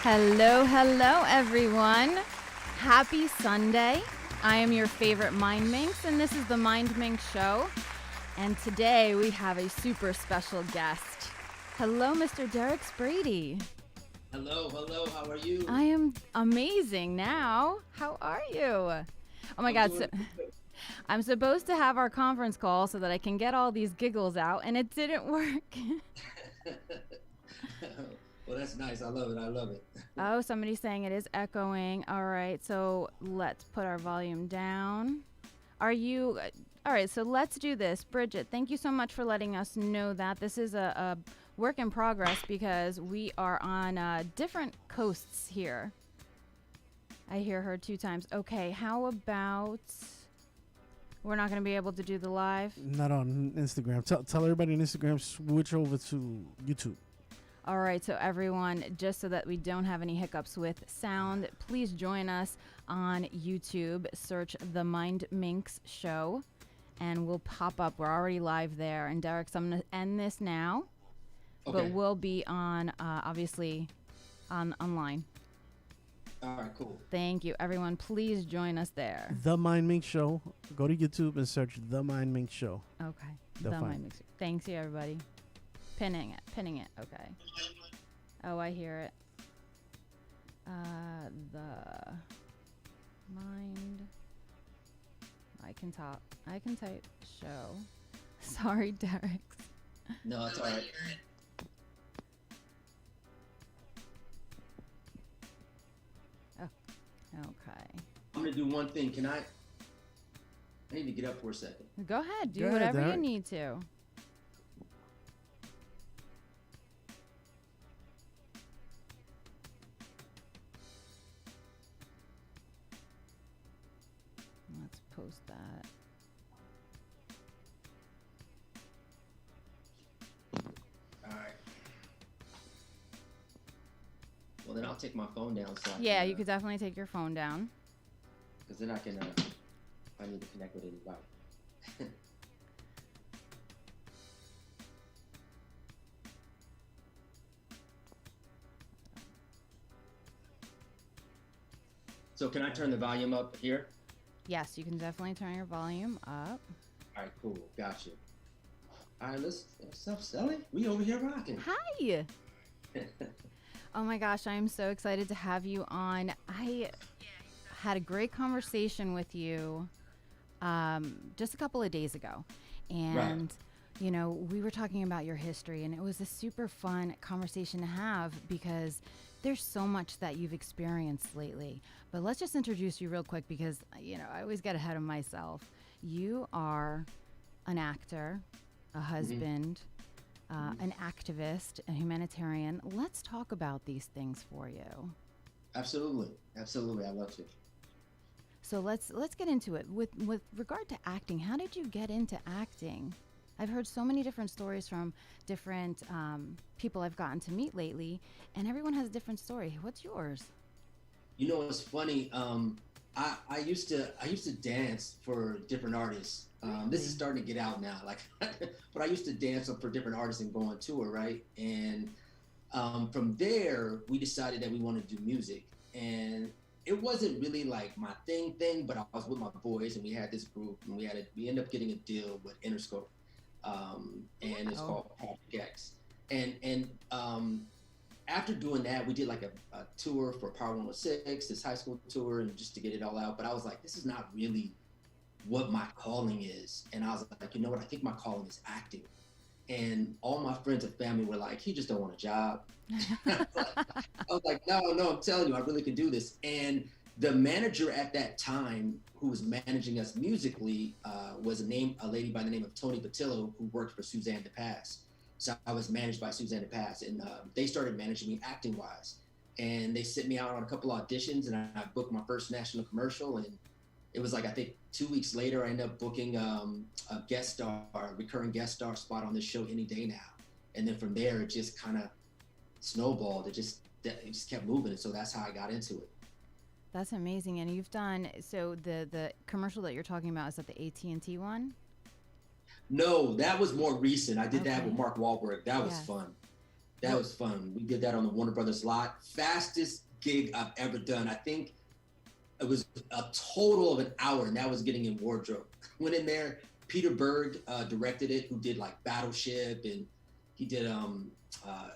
Hello, hello, everyone. Happy Sunday. I am your favorite Mindminx, and this is the Mindminx Show. And today we have a super special guest. Hello, Mr. Derrex Brady. Hello, how are you? I am amazing now. How are you? Oh my God. So, I'm supposed to have our conference call so that I can get all these giggles out, and it didn't work. Well, that's nice. I love it. Oh, somebody's saying it is echoing. All right, so let's put our volume down. Are you... All right, so let's do this. Bridget, thank you so much for letting us know that. This is a work in progress because we are on different coasts here. I hear her 2 times. Okay, how about... We're not going to be able to do the live? Not on Instagram. Tell everybody on Instagram, switch over to YouTube. All right, so everyone, just so that we don't have any hiccups with sound, please join us on YouTube. Search The Mindminx Show, and we'll pop up. We're already live there. And Derrex, I'm going to end this now, but we'll be on, obviously, online. All right, cool. Thank you, everyone. Please join us there. The Mindminx Show. Go to YouTube and search The Mindminx Show. Okay. They'll The find Mindminx. Thanks you, everybody. Pinning it. Okay. Oh, I hear it. The mind. I can type show. Sorry, Derrex. No, it's all right. Okay. I'm gonna do one thing. I need to get up for a second. Go ahead. Do Go ahead, whatever you Derek. need to. Let's post that. All right. Well, then I'll take my phone down. So Yeah, you could definitely take your phone down. Because then I can. I need to connect with anybody. So can I turn the volume up here? Yes, you can definitely turn your volume up. All right, cool. Gotcha. All right, let's selling. We over here rocking. Hi. Oh my gosh, I am so excited to have you on. I had a great conversation with you just a couple of days ago. And, you know, we were talking about your history, and it was a super fun conversation to have because there's so much that you've experienced lately. But let's just introduce you real quick because, you know, I always get ahead of myself. You are an actor, a husband, an activist, a humanitarian. Let's talk about these things for you. Absolutely. I love to. So let's get into it. With regard to acting, how did you get into acting? I've heard so many different stories from different people I've gotten to meet lately, and everyone has a different story. What's yours? You know, it's funny. I used to dance for different artists. This is starting to get out now, like, but I used to dance for different artists and go on tour, right? And from there, we decided that we wanted to do music, and it wasn't really like my thing, but I was with my boys, and we had this group, and we ended up getting a deal with Interscope, and it's called Project X, and after doing that, we did like a tour for Power 106, this high school tour, and just to get it all out. But I was like, this is not really what my calling is. And I was like, you know what? I think my calling is acting. And all my friends and family were like, he just don't want a job. I was like, no, I'm telling you, I really can do this. And the manager at that time, who was managing us musically, was a lady by the name of Tony Patillo, who worked for Suzanne DePass. So I was managed by Suzanne DePass, and they started managing me acting-wise. And they sent me out on a couple auditions, and I booked my first national commercial. And it was like, I think 2 weeks later, I ended up booking a recurring guest star spot on this show Any Day Now. And then from there, it just kind of snowballed. It just kept moving. And so that's how I got into it. That's amazing. And you've done, so the commercial that you're talking about, is that the AT&T one? No, that was more recent. I did that with Okay. Mark Wahlberg. That was Yes. fun. That was fun. We did that on the Warner Brothers lot. Fastest gig I've ever done. I think it was a total of an hour, and that was getting in wardrobe. Went in there. Peter Berg directed it, who did like Battleship, and he did uh,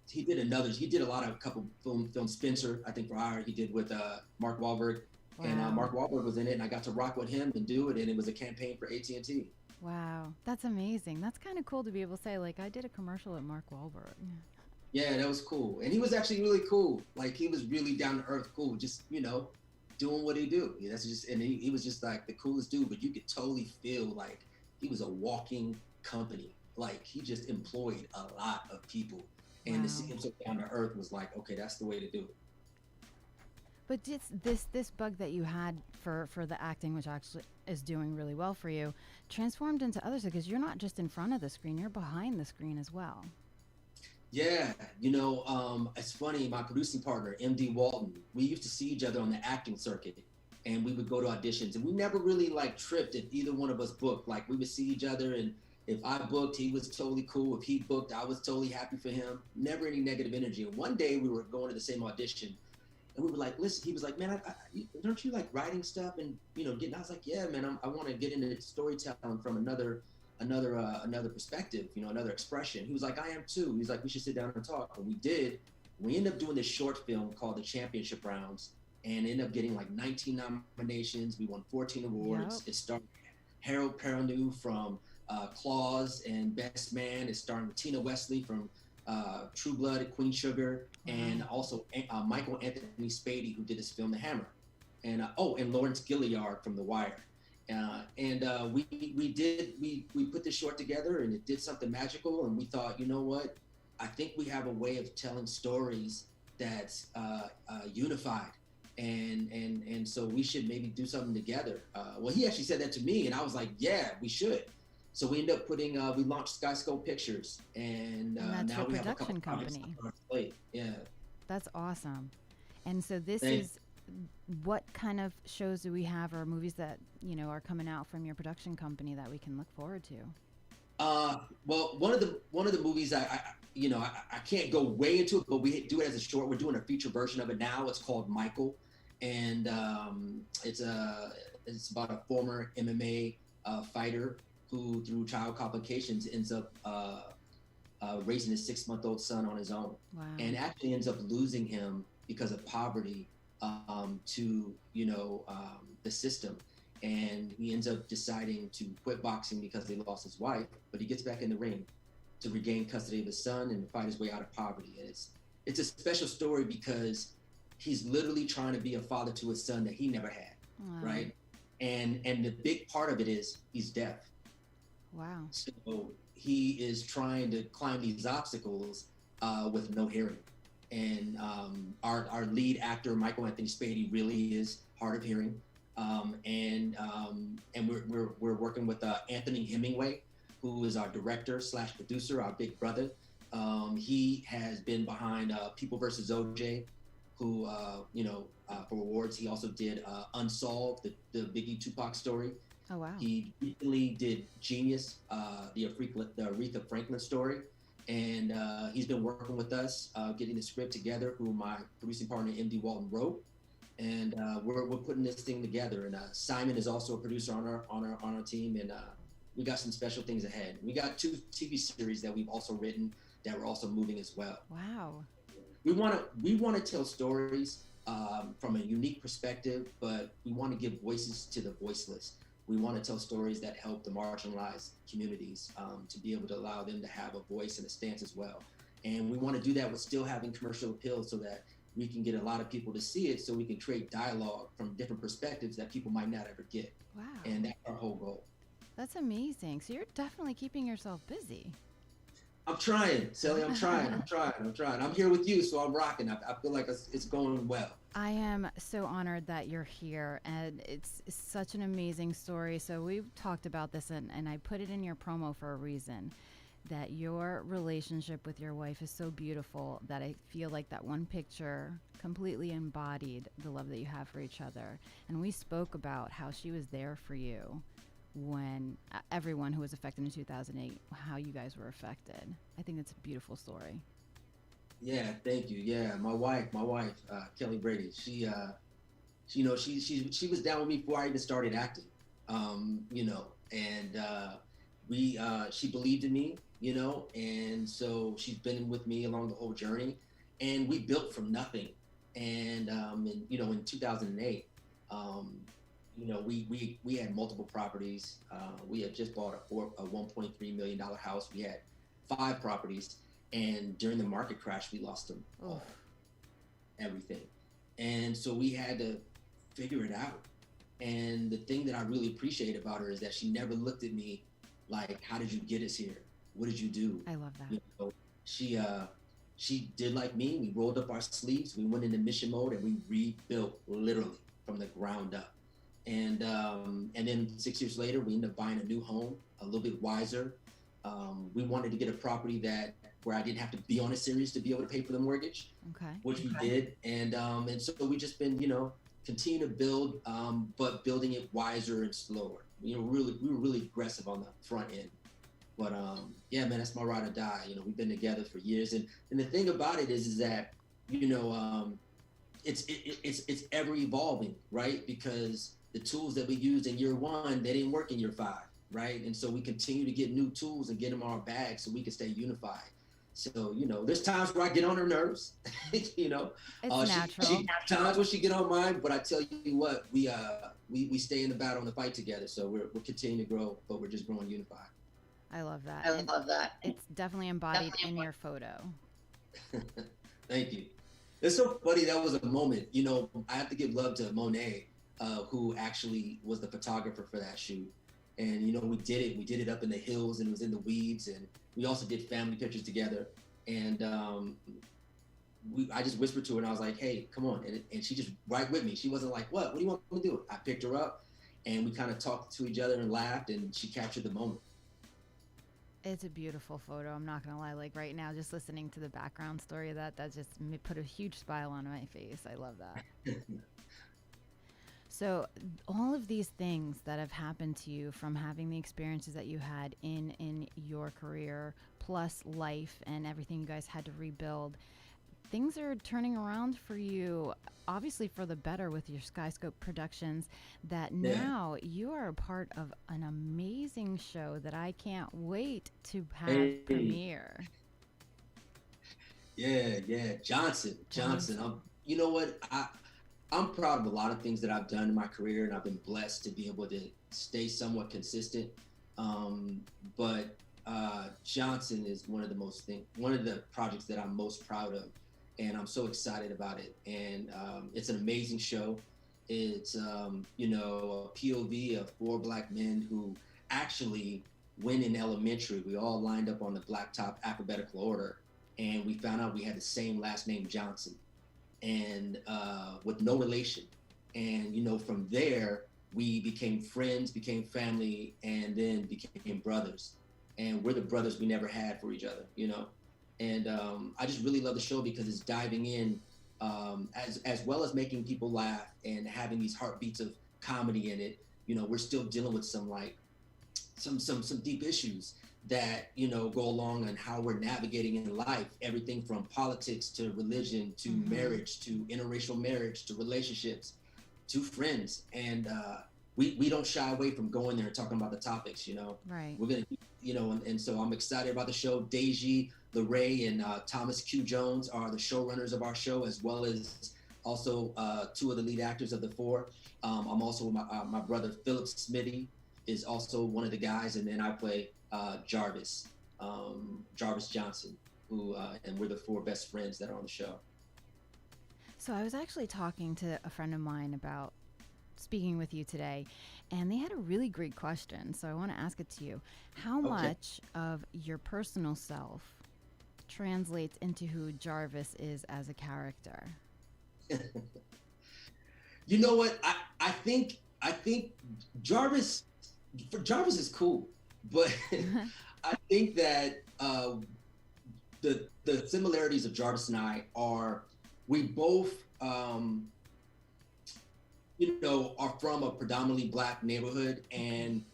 he did another. He did a lot of couple film Spencer, I think for Hire. He did with Mark Wahlberg, and Wow. Mark Wahlberg was in it, and I got to rock with him and do it, and it was a campaign for AT&T. Wow. That's amazing. That's kind of cool to be able to say, like, I did a commercial with Mark Wahlberg. Yeah, that was cool, and he was actually really cool. Like he was really down to earth, cool. Just doing what he do. Yeah, that's just, and he was just like the coolest dude. But you could totally feel like he was a walking company. Like he just employed a lot of people, and to see Wow. him so down to earth was like, okay, that's the way to do it. But this bug that you had for the acting, which actually is doing really well for you, transformed into others because you're not just in front of the screen, you're behind the screen as well. Yeah, it's funny. My producing partner, MD Walton, we used to see each other on the acting circuit, and we would go to auditions, and we never really like tripped if either one of us booked. Like we would see each other, and if I booked, he was totally cool. If he booked, I was totally happy for him. Never any negative energy. And one day we were going to the same audition, and we were like, listen, he was like, man, don't you like writing stuff and getting? I was like, yeah, man, I want to get into storytelling from another perspective, another expression. He was like, I am too. He's like, we should sit down and talk. And we did. We ended up doing this short film called The Championship Rounds, and ended up getting like 19 nominations. We won 14 Yep. awards. It starred Harold Perrineau from Claws and Best Man. It's starring Tina Wesley from True Blood, Queen Sugar, and Wow. also Michael Anthony Spady, who did this film, The Hammer, and and Lawrence Gilliard from The Wire. We put this short together, and it did something magical. And we thought, you know what? I think we have a way of telling stories that's unified, and so we should maybe do something together. Well, he actually said that to me, and I was like, yeah, we should. So we ended up we launched Skyscope Pictures, and And that's now your we have a couple production projects company. on our plate. Yeah. That's awesome. And so this Thanks. is what kind of shows do we have or movies that, are coming out from your production company that we can look forward to? Well, one of the movies I can't go way into it, but we do it as a short. We're doing a feature version of it now. It's called Michael, and it's about a former MMA fighter who, through child complications, ends up raising his 6-month-old son on his own, Wow. and actually ends up losing him because of poverty to the system. And he ends up deciding to quit boxing because he lost his wife, but he gets back in the ring to regain custody of his son and fight his way out of poverty. And it's a special story because he's literally trying to be a father to his son that he never had, Wow. right? And the big part of it is he's deaf. Wow. So he is trying to climb these obstacles with no hearing. And our lead actor, Michael Anthony Spady, really is hard of hearing. And we're working with Anthony Hemingway, who is our director / producer, our big brother. He has been behind People versus OJ, who for awards. He also did Unsolved, the Biggie Tupac story. Oh, wow. He recently did Genius, the Aretha Franklin story. And he's been working with us, getting the script together, who my producing partner, MD Walton, wrote. And we're putting this thing together. And Simon is also a producer on our team. And we got some special things ahead. We got 2 TV series that we've also written that we're also moving as well. Wow. We want to tell stories from a unique perspective, but we want to give voices to the voiceless. We want to tell stories that help the marginalized communities to be able to allow them to have a voice and a stance as well. And we want to do that with still having commercial appeal so that we can get a lot of people to see it, so we can create dialogue from different perspectives that people might not ever get. Wow. And that's our whole goal. That's amazing. So you're definitely keeping yourself busy. I'm trying, Sally. I'm trying. I'm here with you, so I'm rocking. I feel like it's going well. I am so honored that you're here, and it's such an amazing story. So we've talked about this, and I put it in your promo for a reason, that your relationship with your wife is so beautiful that I feel like that one picture completely embodied the love that you have for each other. And we spoke about how she was there for you when everyone who was affected in 2008, how you guys were affected. I think it's a beautiful story. Yeah, thank you. Yeah, my wife, Kelly Brady. She was down with me before I even started acting. And she believed in me, and so she's been with me along the whole journey, and we built from nothing. And in 2008, we had multiple properties. We had just bought a $1.3 million house. We had 5 properties, and during the market crash, we lost them all, everything. And so we had to figure it out. And the thing that I really appreciate about her is that she never looked at me like, "How did you get us here? What did you do?" I love that. She did like me. We rolled up our sleeves. We went into mission mode, and we rebuilt literally from the ground up. And then 6 years later, we ended up buying a new home, a little bit wiser. We wanted to get a property where I didn't have to be on a series to be able to pay for the mortgage, which we did. And so we just been, continue to build, but building it wiser and slower. We were really aggressive on the front end. But yeah, man, that's my ride or die. We've been together for years, and the thing about it is that it's ever evolving, right? Because the tools that we used in year 1, they didn't work in year 5, right? And so we continue to get new tools and get them in our bag so we can stay unified. So, there's times where I get on her nerves, It's natural. She times when she get on mine, but I tell you what, we stay in the battle and the fight together. So we're continuing to grow, but we're just growing unified. I love that. It's definitely embodied in your photo. Thank you. It's so funny. That was a moment, I have to give love to Monet, who actually was the photographer for that shoot. And, we did it up in the hills, and it was in the weeds, and we also did family pictures together. And I just whispered to her, and I was like, "Hey, come on." And she just right with me. She wasn't like, what do you want me to do? I picked her up, and we kind of talked to each other and laughed, and she captured the moment. It's a beautiful photo. I'm not going to lie. Like right now, just listening to the background story of that just put a huge smile on my face. I love that. So all of these things that have happened to you from having the experiences that you had in your career, plus life and everything you guys had to rebuild, things are turning around for you, obviously for the better with your Skyscope Productions, that now you are a part of an amazing show that I can't wait to have premiere. Yeah, Johnson. You know what? I'm proud of a lot of things that I've done in my career, and I've been blessed to be able to stay somewhat consistent. But Johnson is one of the projects that I'm most proud of, and I'm so excited about it. And it's an amazing show. It's a POV of 4 Black men who actually, when in elementary, we all lined up on the blacktop alphabetical order, and we found out we had the same last name, Johnson. And with no relation. And, from there, we became friends, became family, and then became brothers. And we're the brothers we never had for each other, And I just really love the show because it's diving in as well as making people laugh and having these heartbeats of comedy in it. We're still dealing with some deep issues that go along and how we're navigating in life, everything from politics to religion to marriage to interracial marriage to relationships to friends, and we don't shy away from going there and talking about the topics. Right. We're gonna and so I'm excited about the show. Deji, LeRae, and Thomas Q. Jones are the showrunners of our show, as well as also 2 of the lead actors of the 4. I'm also my brother Philip Smitty is also one of the guys, and then I play Jarvis Johnson, who and we're the 4 best friends that are on the show. So I was actually talking to a friend of mine about speaking with you today, and they had a really great question. So I want to ask it to you. How much of your personal self translates into who Jarvis is as a character? You know what? I think Jarvis is cool, but I think that the similarities of Jarvis and I are we both are from a predominantly Black neighborhood, and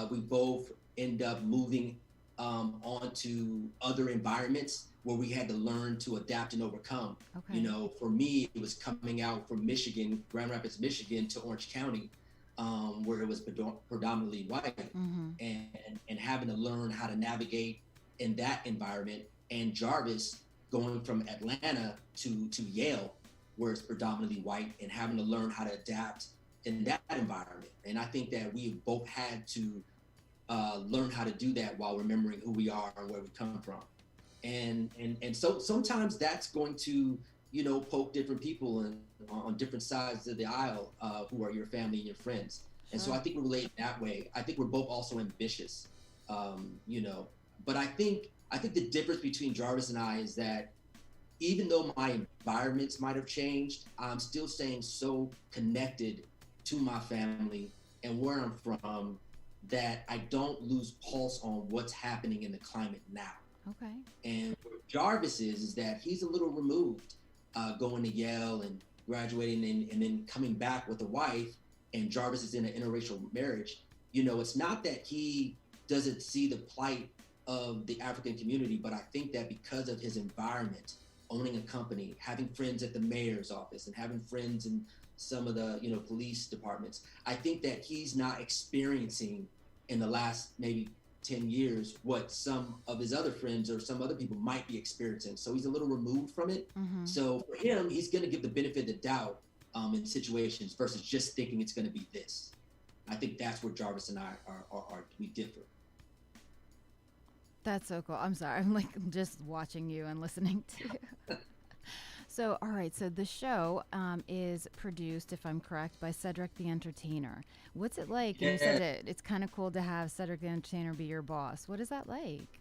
we both end up moving onto other environments where we had to learn to adapt and overcome. Okay. You know, for me, it was coming out from Michigan, Grand Rapids, Michigan, to Orange County, where it was predominantly white, Mm-hmm. and having to learn how to navigate in that environment. And Jarvis going from Atlanta to Yale, where it's predominantly white, and having to learn how to adapt in that environment. And I think that we both had to learn how to do that while remembering who we are and where we come from. And so sometimes that's going to, you know, poke different people on different sides of the aisle, who are your family and your friends. And so I think we relate that way. I think we're both also ambitious, you know. But I think the difference between Jarvis and I is that even though my environments might have changed, I'm still staying so connected to my family and where I'm from that I don't lose pulse on what's happening in the climate now. Okay. And what Jarvis is that he's a little removed, going to Yale and graduating and then coming back with a wife, and Jarvis is in an interracial marriage. You know, it's not that he doesn't see the plight of the African community, but I think that because of his environment, owning a company, having friends at the mayor's office, and having friends in some of the, you know, police departments, I think that he's not experiencing in the last maybe 10 years what some of his other friends or some other people might be experiencing. So he's a little removed from it. Mm-hmm. So for him, he's going to give the benefit of the doubt in situations versus just thinking it's going to be this. I think that's where Jarvis and I are we differ. That's so cool. I'm sorry. I'm like just watching you and listening to you. So, all right. So the show is produced, if I'm correct, by Cedric the Entertainer. What's it like? And you said it's kind of cool to have Cedric the Entertainer be your boss. What is that like?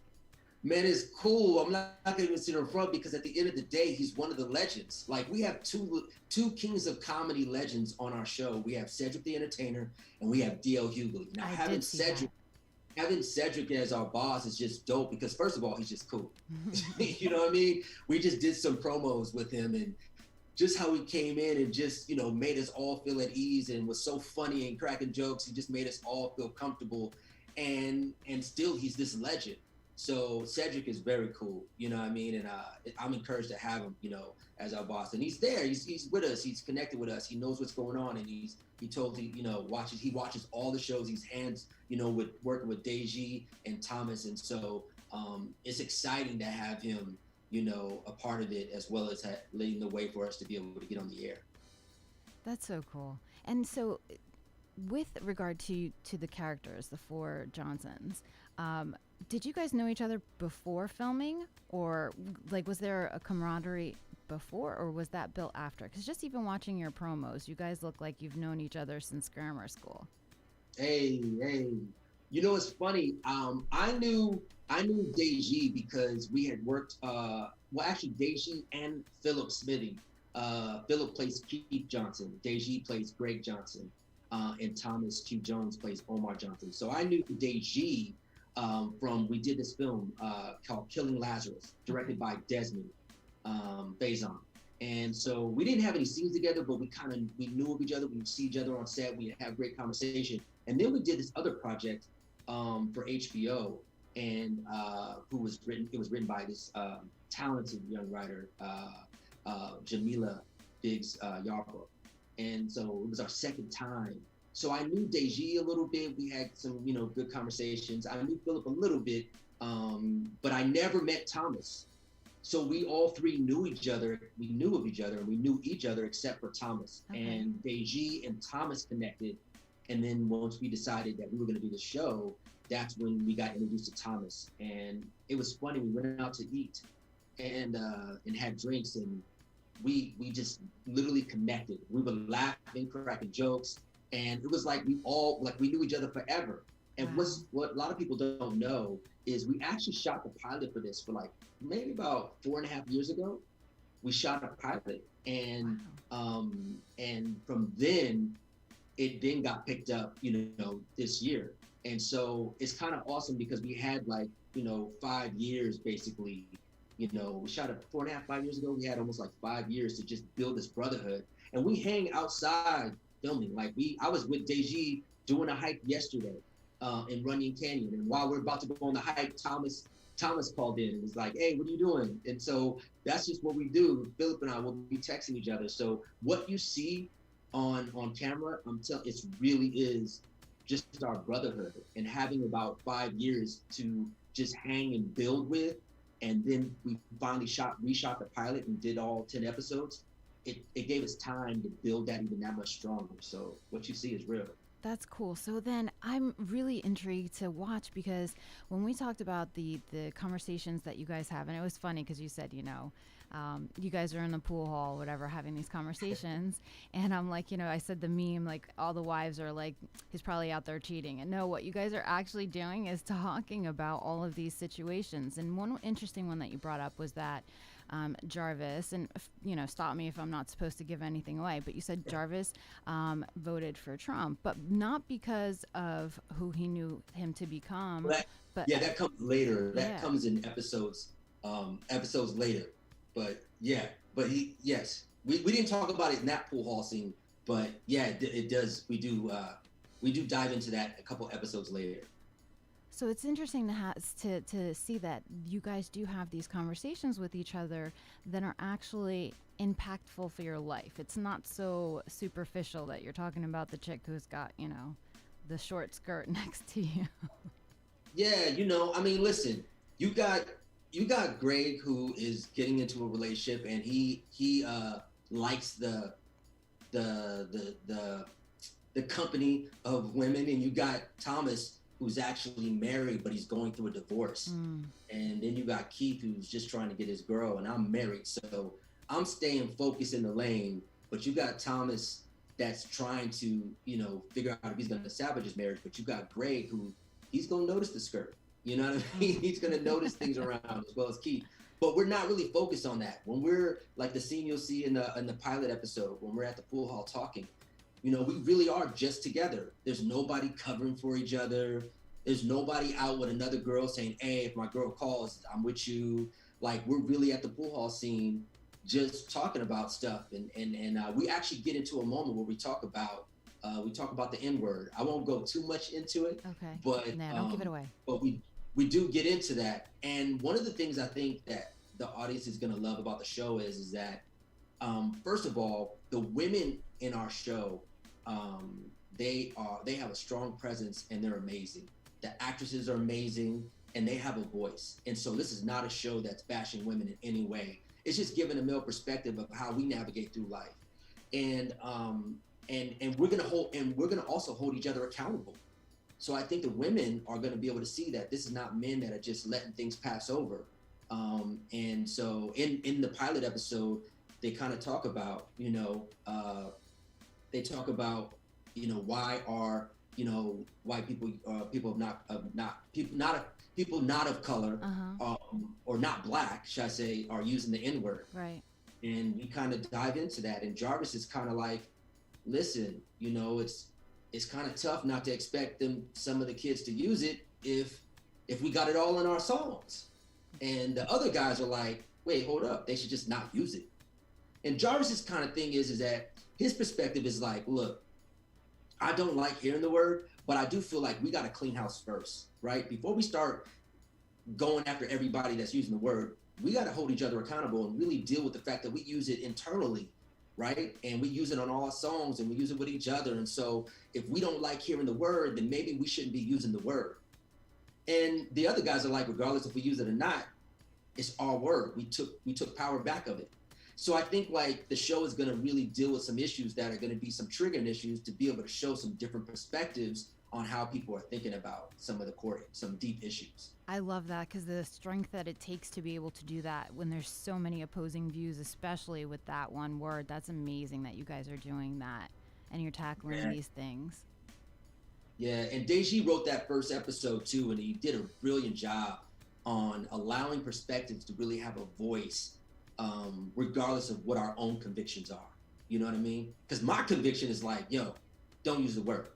Man, it's cool. I'm not going to even sit in front because at the end of the day, he's one of the legends. Like, we have two kings of comedy legends on our show. We have Cedric the Entertainer and we have D.L. Hughley. Now, having Cedric as our boss is just dope because, first of all, he's just cool. You know what I mean? We just did some promos with him, and just how he came in and just, you know, made us all feel at ease and was so funny and cracking jokes. He just made us all feel comfortable, and still he's this legend. So Cedric is very cool, you know what I mean? And I'm encouraged to have him, you know, as our boss. And he's there, he's with us, he's connected with us, he knows what's going on, and he totally, you know, watches all the shows. He's hands, you know, with working with Deji and Thomas. And so it's exciting to have him, you know, a part of it, as well as leading the way for us to be able to get on the air. That's so cool. And so with regard to the characters, the four Johnsons, did you guys know each other before filming, or like was there a camaraderie before, or was that built after? Because just even watching your promos, you guys look like you've known each other since grammar school. Hey, you know, it's funny. I knew Deji because we had worked. Well, actually, Deji and Philip Smithy. Philip plays Keith Johnson. Deji plays Greg Johnson, and Thomas Q Jones plays Omar Johnson. So I knew Deji we did this film called Killing Lazarus, directed by Desmond Faison. And so we didn't have any scenes together, but we knew of each other. We would see each other on set. We'd have great conversation. And then we did this other project for HBO, and it was written by this talented young writer, Jamila Biggs Yarbo. And so it was our second time. So I knew Deji a little bit. We had some, you know, good conversations. I knew Philip a little bit, but I never met Thomas. So we all three knew each other. We knew of each other, and we knew each other except for Thomas. Okay. And Deji and Thomas connected. And then once we decided that we were going to do the show, that's when we got introduced to Thomas. And it was funny. We went out to eat and had drinks, and we just literally connected. We were laughing, cracking jokes. And it was like we knew each other forever. And wow. What a lot of people don't know is we actually shot the pilot for this for like maybe about 4.5 years ago. We shot a pilot, and wow. And from then it then got picked up, you know, this year. And so it's kind of awesome because we had like, you know, 5 years basically. You know, we shot it 5 years ago. We had almost like 5 years to just build this brotherhood, and we hang outside filming. Like I was with Deji doing a hike yesterday, in Runyon Canyon. And while we're about to go on the hike, Thomas called in and was like, "Hey, what are you doing?" And so that's just what we do. Philip and I will be texting each other. So what you see on camera, I'm telling, it really is just our brotherhood and having about 5 years to just hang and build with. And then we finally reshot the pilot and did all 10 episodes. It gave us time to build that even that much stronger. So what you see is real. That's cool. So then I'm really intrigued to watch, because when we talked about the conversations that you guys have, and it was funny because you said, you guys are in the pool hall, whatever, having these conversations. And I'm like, I said the meme, like all the wives are like, he's probably out there cheating. And no, what you guys are actually doing is talking about all of these situations. And one interesting one that you brought up was that Jarvis, and stop me if I'm not supposed to give anything away, but you said Jarvis voted for Trump, but not because of who he knew him to become. Well, that comes later. That comes in episodes later. But we didn't talk about it in that pool hall scene, but yeah, it does. We do dive into that a couple episodes later. So it's interesting to see that you guys do have these conversations with each other that are actually impactful for your life. It's not so superficial that you're talking about the chick who's got, the short skirt next to you. Yeah, listen, you got Greg, who is getting into a relationship, and he likes the company of women, and you got Thomas, who's actually married, but he's going through a divorce. And then you got Keith, who's just trying to get his girl, and I'm married. So I'm staying focused in the lane, but you got Thomas that's trying to, figure out if he's going to salvage his marriage. But you got Greg, who he's going to notice the skirt. You know what I mean? He's going to notice things around, as well as Keith. But we're not really focused on that. When we're like the scene you'll see in the pilot episode, when we're at the pool hall talking, we really are just together. There's nobody covering for each other. There's nobody out with another girl saying, "Hey, if my girl calls, I'm with you." Like, we're really at the pool hall scene just talking about stuff. And we actually get into a moment where we talk about the N-word. I won't go too much into it. Okay. But no, don't give it away. But we do get into that. And one of the things I think that the audience is going to love about the show is that, first of all, the women in our show, they have a strong presence and they're amazing. The actresses are amazing and they have a voice. And so this is not a show that's bashing women in any way. It's just giving a male perspective of how we navigate through life. And we're gonna also hold each other accountable. So I think the women are gonna be able to see that this is not men that are just letting things pass over. And so in the pilot episode, they kind of talk about, why are white people, people not of color, or not black, should I say, are using the N-word. Right. And we kind of dive into that. And Jarvis is kind of like, listen, it's kind of tough not to expect some of the kids to use it if we got it all in our songs. And the other guys are like, wait, hold up, they should just not use it. And Jarvis's kind of thing is that his perspective is like, look, I don't like hearing the word, but I do feel like we got to clean house first, right? Before we start going after everybody that's using the word, we got to hold each other accountable and really deal with the fact that we use it internally, right? And we use it on all our songs and we use it with each other. And so if we don't like hearing the word, then maybe we shouldn't be using the word. And the other guys are like, regardless if we use it or not, it's our word. We took power back of it. So I think like the show is going to really deal with some issues that are going to be some triggering issues to be able to show some different perspectives on how people are thinking about some deep issues. I love that, because the strength that it takes to be able to do that when there's so many opposing views, especially with that one word. That's amazing that you guys are doing that and you're tackling these things. Yeah, and Deji wrote that first episode too, and he did a brilliant job on allowing perspectives to really have a voice, regardless of what our own convictions are. You know what I mean? Because my conviction is like, yo, don't use the word.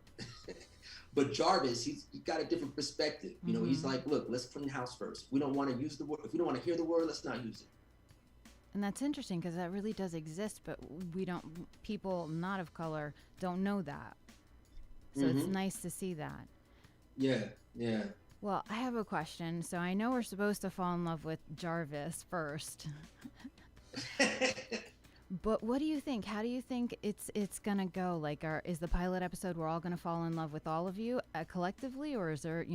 But Jarvis, he's got a different perspective. You know, he's like, look, let's clean house first. We don't want to use the word. If we don't want to hear the word, let's not use it. And that's interesting, because that really does exist, but people not of color don't know that. So it's nice to see that. Yeah, yeah. Well, I have a question. So I know we're supposed to fall in love with Jarvis first. But what do you think? How do you think it's gonna go? Like, is the pilot episode we're all gonna fall in love with all of you collectively, or is there,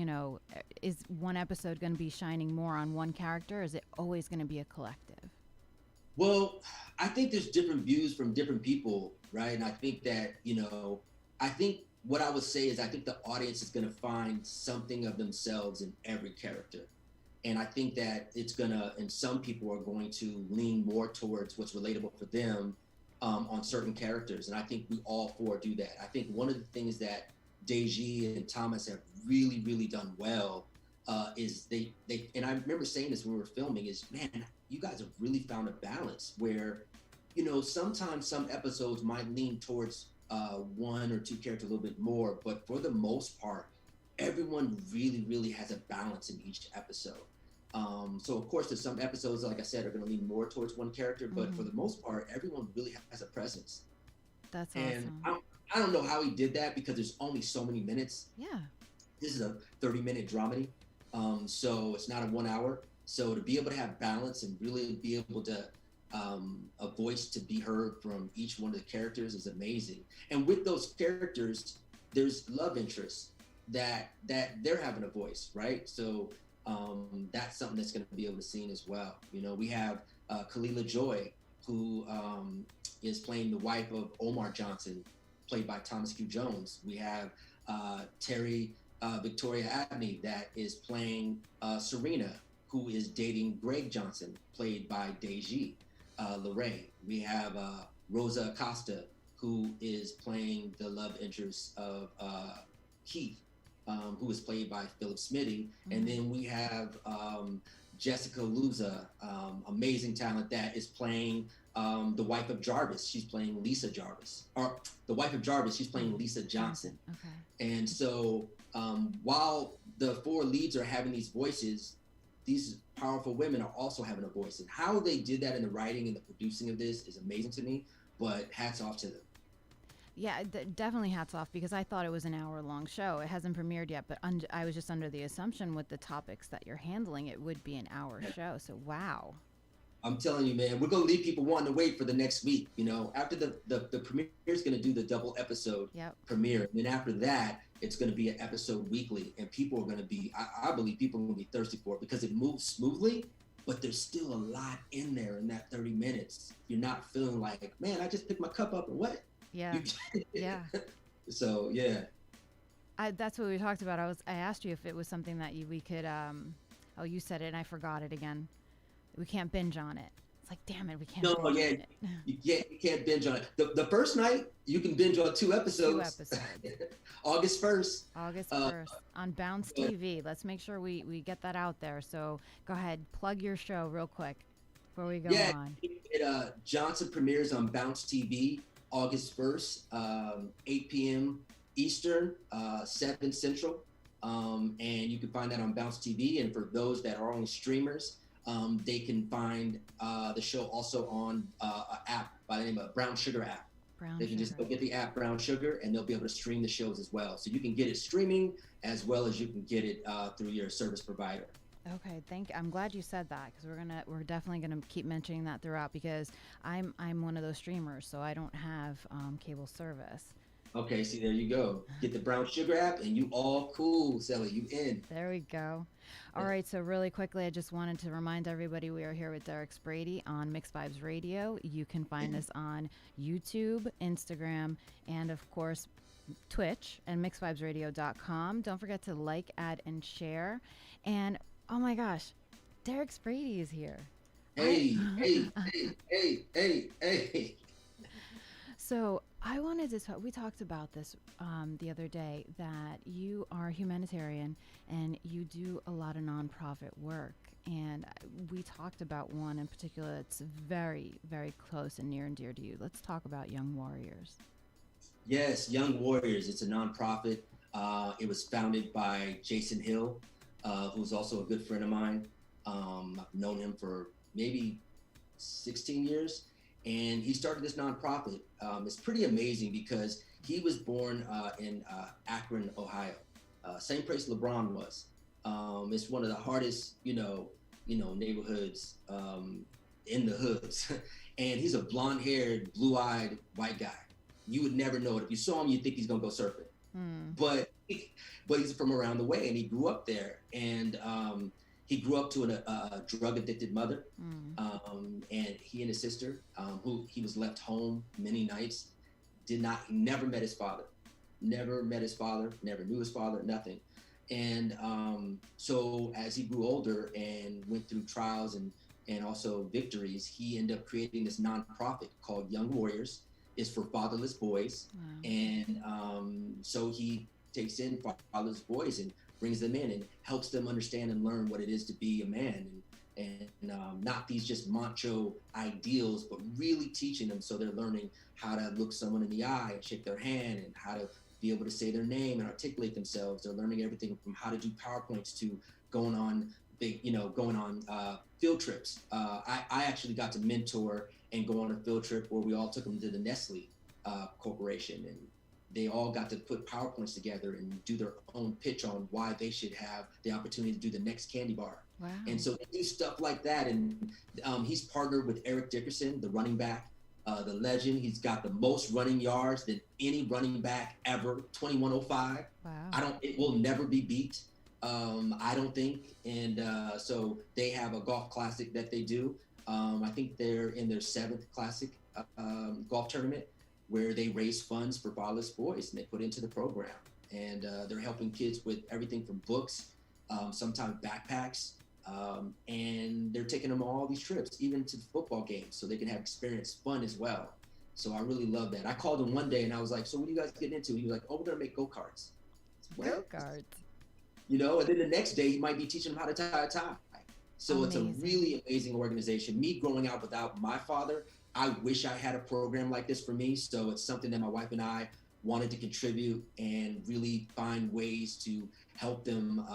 is one episode gonna be shining more on one character? Or is it always gonna be a collective? Well, I think there's different views from different people, right? And I think that, I think what I would say is I think the audience is going to find something of themselves in every character. And I think that and some people are going to lean more towards what's relatable for them on certain characters. And I think we all four do that. I think one of the things that Deji and Thomas have really, really done well is and I remember saying this when we were filming, is, man, you guys have really found a balance where, sometimes some episodes might lean towards one or two characters a little bit more, but for the most part, everyone really, really has a balance in each episode. So of course, there's some episodes, like I said, are going to lean more towards one character, but for the most part, everyone really has a presence. That's and awesome. I don't know how he did that because there's only so many minutes. Yeah. This is a 30-minute dramedy, so it's not a 1 hour. So to be able to have balance and really be able to a voice to be heard from each one of the characters is amazing. And with those characters, there's love interests that they're having a voice, right? So that's something that's going to be able to be seen as well. We have Kalila Joy, who is playing the wife of Omar Johnson, played by Thomas Q. Jones. We have Terry Victoria Abney, that is playing Serena, who is dating Greg Johnson, played by Deji Lorraine. We have Rosa Acosta, who is playing the love interest of Keith, who is played by Philip Smitty. And then we have Jessica Luza, amazing talent, that is playing the wife of Jarvis. She's playing Lisa Jarvis. Or the wife of Jarvis, she's playing Lisa Johnson. Okay. And so while the four leads are having these voices, these powerful women are also having a voice. And how they did that in the writing and the producing of this is amazing to me, but hats off to them. Yeah, definitely hats off, because I thought it was an hour-long show. It hasn't premiered yet, but I was just under the assumption with the topics that you're handling, it would be an hour show. So, wow. I'm telling you, man, we're going to leave people wanting to wait for the next week. After the premiere is going to do the double episode premiere. And then after that, it's going to be an episode weekly. And people are going to be, I believe people are going to be thirsty for it because it moves smoothly, but there's still a lot in there in that 30 minutes. You're not feeling like, man, I just picked my cup up and what? Yeah. Yeah. So, yeah. That's what we talked about. I asked you if it was something that we could, you said it and I forgot it again. We can't binge on it. It's like, damn it, we can't binge on it. You can't binge on it. The first night, you can binge on 2 episodes. 2 episodes. August 1st. August 1st on Bounce TV. Let's make sure we get that out there. So go ahead, plug your show real quick before we go on. Johnson premieres on Bounce TV August 1st, 8 p.m. Eastern, 7 Central. And you can find that on Bounce TV. And for those that are only streamers, they can find the show also on an app by the name of Brown Sugar app. They can just go get the app Brown Sugar, and they'll be able to stream the shows as well. So you can get it streaming as well as you can get it through your service provider. Okay, I'm glad you said that, because we're definitely gonna keep mentioning that throughout, because I'm one of those streamers, so I don't have cable service. Okay, see, there you go. Get the Brown Sugar app, and you all cool, Sally. You in. There we go. All right, so really quickly, I just wanted to remind everybody we are here with Derrex Brady on Mixed Vibes Radio. You can find us on YouTube, Instagram, and of course, Twitch and mixedvibesradio.com. Don't forget to like, add, and share. And oh my gosh, Derrex Brady is here. Hey. So I wanted to talk, we talked about this the other day, that you are a humanitarian and you do a lot of nonprofit work. And we talked about one in particular that's very, very close and near and dear to you. Let's talk about Young Warriors. Yes, Young Warriors. It's a nonprofit. It was founded by Jason Hill, who's also a good friend of mine. I've known him for maybe 16 years. And he started this nonprofit. It's pretty amazing because he was born in Akron, Ohio. same place LeBron was. It's one of the hardest, neighborhoods in the hoods, and he's a blonde-haired, blue-eyed white guy. You would never know it. If you saw him, you'd think he's gonna go surfing. But he's from around the way, and he grew up there, and he grew up to a drug-addicted mother, and he and his sister, who he was left home many nights, he never met his father, never knew his father, nothing. And so as he grew older and went through trials and also victories, he ended up creating this nonprofit called Young Warriors. It's for fatherless boys. Wow. And so he takes in fatherless boys and brings them in and helps them understand and learn what it is to be a man, and not these just macho ideals, but really teaching them, so they're learning how to look someone in the eye and shake their hand, and how to be able to say their name and articulate themselves. They're learning everything from how to do PowerPoints to going on field trips. I actually got to mentor and go on a field trip where we all took them to the Nestle Corporation, and they all got to put PowerPoints together and do their own pitch on why they should have the opportunity to do the next candy bar. Wow. And so they do stuff like that. And he's partnered with Eric Dickerson, the running back, the legend. He's got the most running yards than any running back ever, 2105. Wow. It will never be beat, I don't think. And so they have a golf classic that they do. I think they're in their 7th classic golf tournament, where they raise funds for fatherless boys and they put into the program. And they're helping kids with everything from books, sometimes backpacks, and they're taking them on all these trips, even to the football games, so they can have experience, fun as well. So I really love that. I called him one day and I was like, so what are you guys getting into? He was like, oh, we're gonna make go-karts. Go-karts. And then the next day he might be teaching them how to tie a tie. So Amazing. It's a really amazing organization. Me growing up without my father, I wish I had a program like this for me. So it's something that my wife and I wanted to contribute and really find ways to help them,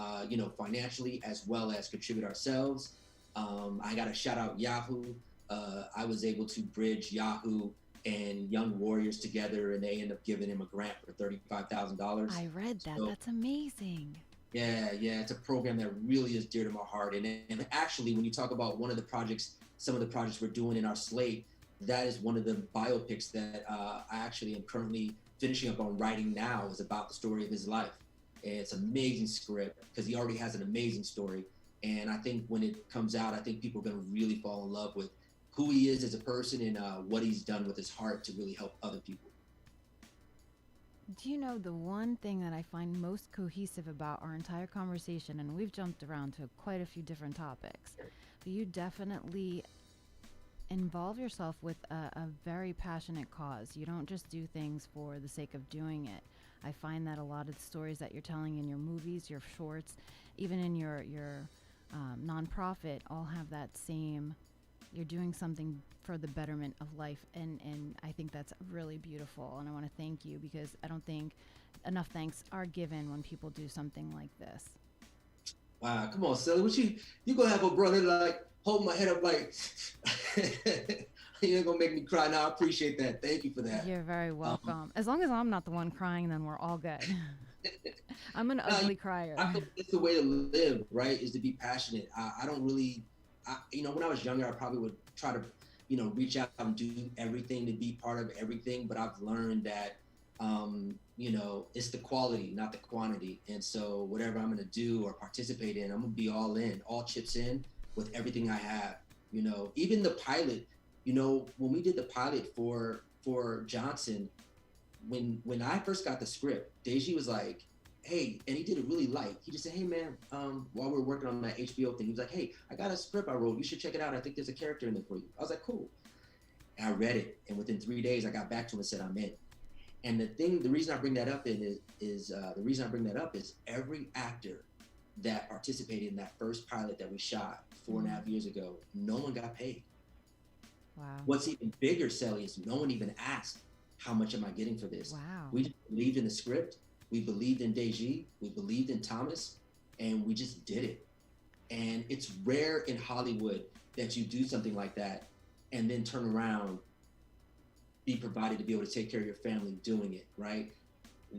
financially, as well as contribute ourselves. I got to shout out Yahoo. I was able to bridge Yahoo and Young Warriors together, and they ended up giving him a grant for $35,000. I read that. So, that's amazing. Yeah, it's a program that really is dear to my heart. And actually, when you talk about some of the projects we're doing in our slate, that is one of the biopics that I actually am currently finishing up on writing now, is about the story of his life. And it's an amazing script because he already has an amazing story. And I think when it comes out, I think people are going to really fall in love with who he is as a person and what he's done with his heart to really help other people. Do you know the one thing that I find most cohesive about our entire conversation, and we've jumped around to quite a few different topics, but you definitely involve yourself with a very passionate cause. You don't just do things for the sake of doing it. I find that a lot of the stories that you're telling in your movies, your shorts, even in your nonprofit, all have that same, you're doing something for the betterment of life, and I think that's really beautiful, and I want to thank you, because I don't think enough thanks are given when people do something like this. Wow, come on, Sally, what you gonna have a brother like hold my head up like you ain't gonna make me cry. Now I appreciate that. Thank you for that. You're very welcome. As long as I'm not the one crying, then we're all good. I'm an ugly crier. I think it's the way to live, right? Is to be passionate. I don't really, when I was younger, I probably would try to, reach out and do everything to be part of everything. But I've learned that, it's the quality, not the quantity. And so whatever I'm going to do or participate in, I'm going to be all in, all chips in with everything I have. Even the pilot, when we did the pilot for Johnson, when I first got the script, Deji was like, hey, and he did it really light. He just said, hey man, while we were working on that HBO thing, he was like, hey, I got a script I wrote. You should check it out. I think there's a character in there for you. I was like, cool. And I read it, and within 3 days, I got back to him and said, I'm in. And the reason I bring that up is every actor that participated in that first pilot that we shot 4.5 years ago, no one got paid. Wow. What's even bigger, Sally, is no one even asked, how much am I getting for this? Wow. We just believed in the script. We believed in Deji. We believed in Thomas, and we just did it. And it's rare in Hollywood that you do something like that and then turn around, be provided to be able to take care of your family doing it, right?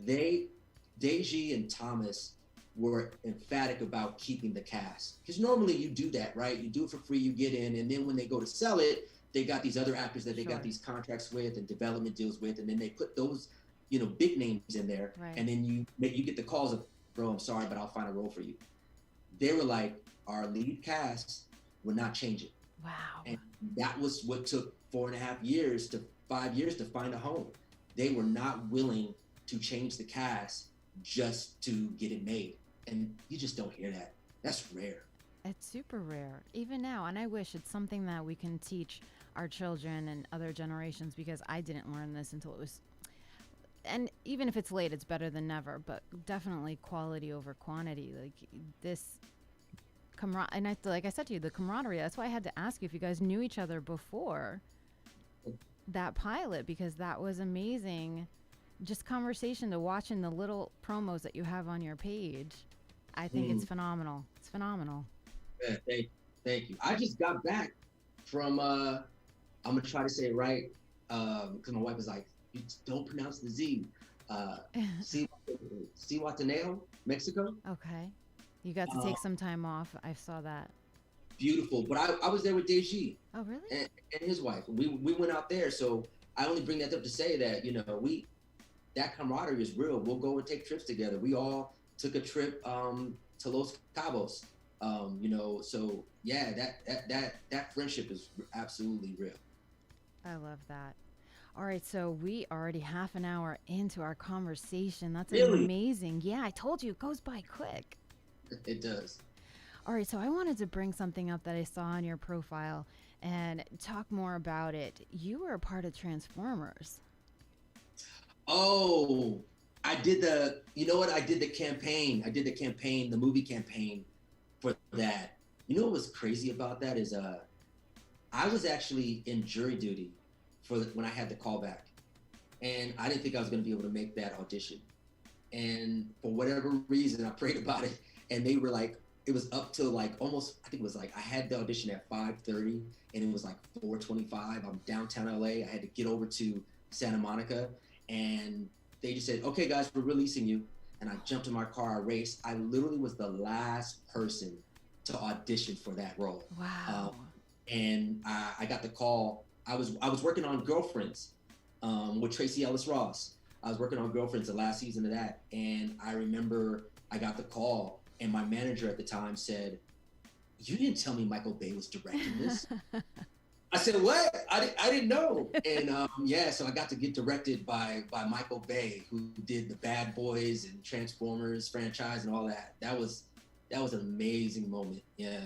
Deji and Thomas were emphatic about keeping the cast. Because normally you do that, right? You do it for free, you get in, and then when they go to sell it, they got these other actors that they got these contracts with and development deals with, and then they put those, big names in there, and then you get the calls of, bro, I'm sorry, but I'll find a role for you. They were like, our lead cast would not change it. Wow. And that was what took 4.5 years to 5 years to find a home. They were not willing to change the cast just to get it made. And you just don't hear that. That's rare. It's super rare, even now. And I wish it's something that we can teach our children and other generations, because I didn't learn this until it was, and even if it's late, it's better than never, but definitely quality over quantity. Like this and like I said to you, the camaraderie, that's why I had to ask you if you guys knew each other before that pilot, because that was amazing. Just conversation to watching the little promos that you have on your page. I think it's phenomenal. It's phenomenal. Yeah, thank you. I just got back from, I'm going to try to say it right, because my wife was like, you don't pronounce the Z. Cihuatanejo, Mexico. Okay. You got to take some time off. I saw that. Beautiful. But I was there with Deji. Oh, really? And his wife. We went out there. So I only bring that up to say that, that camaraderie is real. We'll go and take trips together. We all took a trip to Los Cabos. So yeah, that friendship is absolutely real. I love that. All right, so we already half an hour into our conversation. That's really amazing. Yeah, I told you, it goes by quick. It does. All right, so I wanted to bring something up that I saw on your profile and talk more about it. You were a part of Transformers. Oh, I did the campaign. The movie campaign for that. You know what was crazy about that is I was actually in jury duty when I had the callback. And I didn't think I was going to be able to make that audition. And for whatever reason, I prayed about it. And they were like, it was up till like almost, I think it was like, I had the audition at 5:30 and it was like 4:25. I'm downtown LA. I had to get over to Santa Monica. And they just said, okay, guys, we're releasing you. And I jumped in my car, I raced. I literally was the last person to audition for that role. Wow. And I got the call. I was working on Girlfriends with Tracy Ellis Ross. I was working on Girlfriends the last season of that. And I remember I got the call and my manager at the time said, you didn't tell me Michael Bay was directing this. I said, what? I didn't know. And so I got to get directed by Michael Bay, who did the Bad Boys and Transformers franchise and all that. That was an amazing moment. Yeah.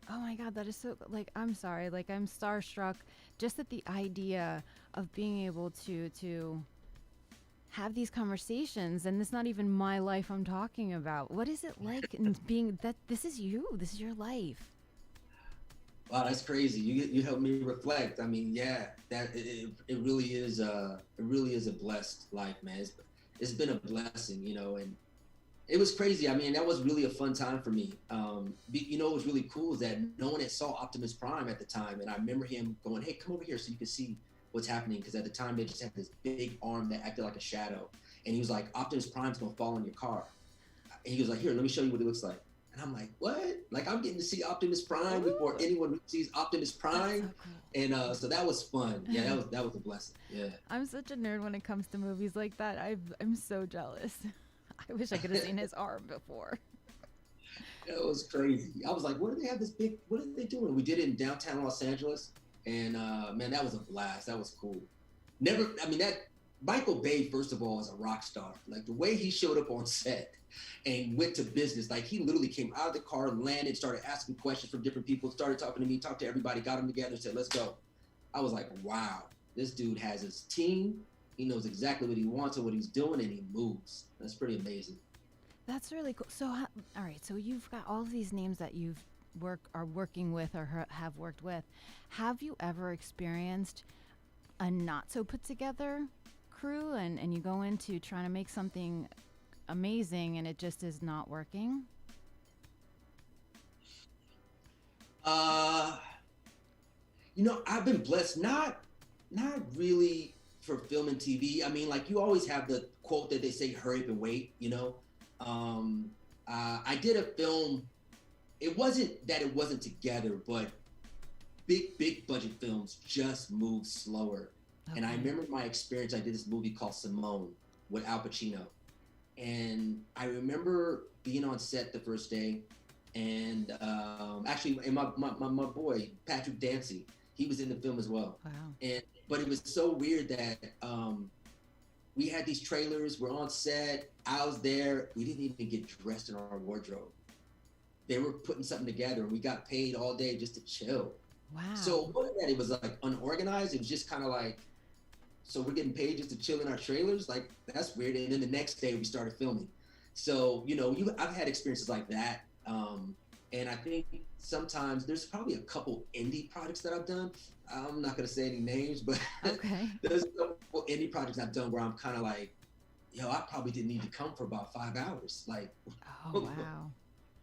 Oh my God, that is so, like, I'm sorry, like I'm starstruck just at the idea of being able to have these conversations, and it's not even my life I'm talking about. What is it like in being that this is your life? Wow, that's crazy. You helped me reflect. I mean, yeah, that it really is a blessed life, man. It's been a blessing, and it was crazy. I mean, that was really a fun time for me. What was really cool is that no one had saw Optimus Prime at the time, and I remember him going, "Hey, come over here so you can see what's happening," because at the time they just had this big arm that acted like a shadow, and he was like, "Optimus Prime's gonna fall in your car," and he was like, "Here, let me show you what it looks like." And I'm like, what? Like, I'm getting to see Optimus Prime before anyone sees Optimus Prime. So cool. And so that was fun. Yeah, that was a blessing. Yeah. I'm such a nerd when it comes to movies like that. I'm so jealous. I wish I could have seen his arm before. It was crazy. I was like, what are they doing? We did it in downtown Los Angeles. And man, that was a blast. That was cool. That Michael Bay, first of all, is a rock star. Like the way he showed up on set and went to business, like he literally came out of the car, landed, started asking questions from different people, started talking to me, talked to everybody, got them together, said, let's go. I was like, wow, this dude has his team. He knows exactly what he wants and what he's doing, and he moves. That's pretty amazing. That's really cool. So, all right, so you've got all of these names that you've are working with or have worked with. Have you ever experienced a not so put together crew and you go into trying to make something amazing and it just is not working? I've been blessed, not really for film and TV. I mean, like you always have the quote that they say, hurry up and wait, I did a film. It wasn't that it wasn't together, but big budget films just move slower. And I remember my experience. I did this movie called Simone with Al Pacino, and I remember being on set the first day, and actually, and my boy Patrick Dancy, he was in the film as well. Wow. And but it was so weird that we had these trailers. We're on set. I was there. We didn't even get dressed in our wardrobe. They were putting something together, and we got paid all day just to chill. Wow. So it wasn't that it was like unorganized. It was just kind of like, so we're getting paid just to chill in our trailers. Like, that's weird. And then the next day we started filming. So, I've had experiences like that. And I think sometimes there's probably a couple indie projects that I've done. I'm not going to say any names, but Okay. there's a couple indie projects I've done where I'm kind of like, I probably didn't need to come for about 5 hours. Like, Oh, wow.